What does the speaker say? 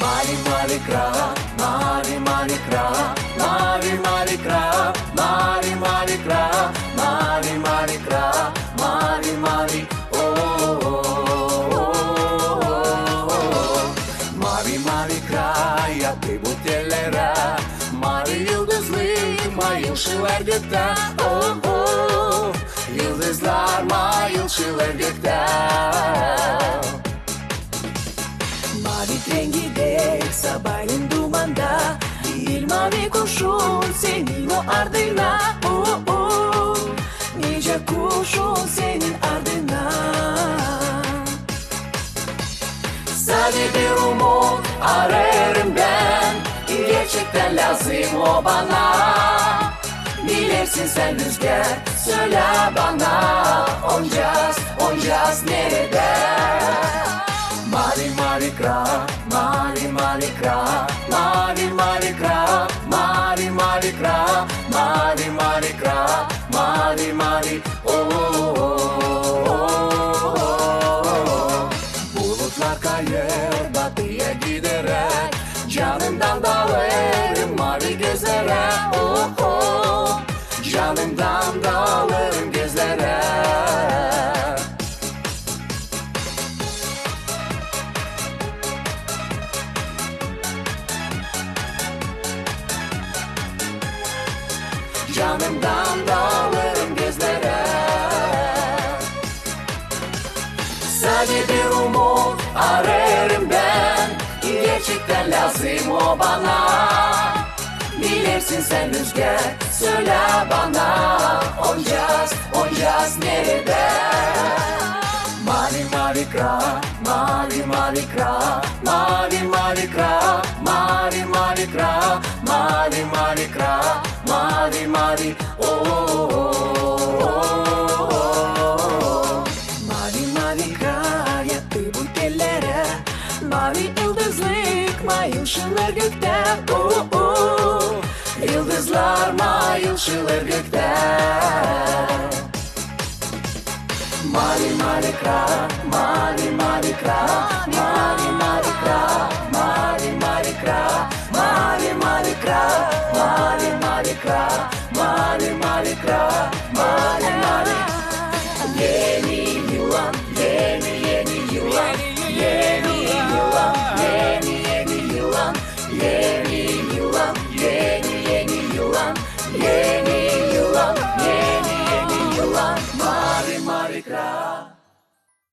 Mavi mavi kra, mavi mavi kra, mavi mavi kra, mavi mavi kra, mavi mavi kra, mavi mavi Mavi mavi kraya butelere, mavi yıldızlık yılşılar gökte. Yıldızlar yılşılar gökte. Mavi rengide sabahın dumanda, bir mavi kurşun senin o ardına. Nice kurşun senin ardına. Sadece bir umut ararım ben, gerçekten lazım o bana. Bilirsin sen rüzgar, söyle bana, oncaz nerede? Mavi mavi kra, mavi mavi kra, mavi mavi kra, mavi mavi kra, mavi mavi kra, mavi mavi Bulutlar kayır batıya giderek, canımdan dağlarım mavi gözlere. Canımdan dağlarım gözlere. Canımdan dağlarım gözlere. Sadece bir umut ararım ben, gerçekten lazım o bana. Bilirsin sen rüzgar, söyle bana, oncaz nerede? Mavi mavi kra, mavi mavi kra, mavi mavi kra, mavi mavi kra, mavi mavi kra, mavi mavi Mavi mavi kra yattı bu tellere, mavi yıldızlık yılşılar gökte. Yıldızlar yılşılar gökte. Mavi mavi kra, mavi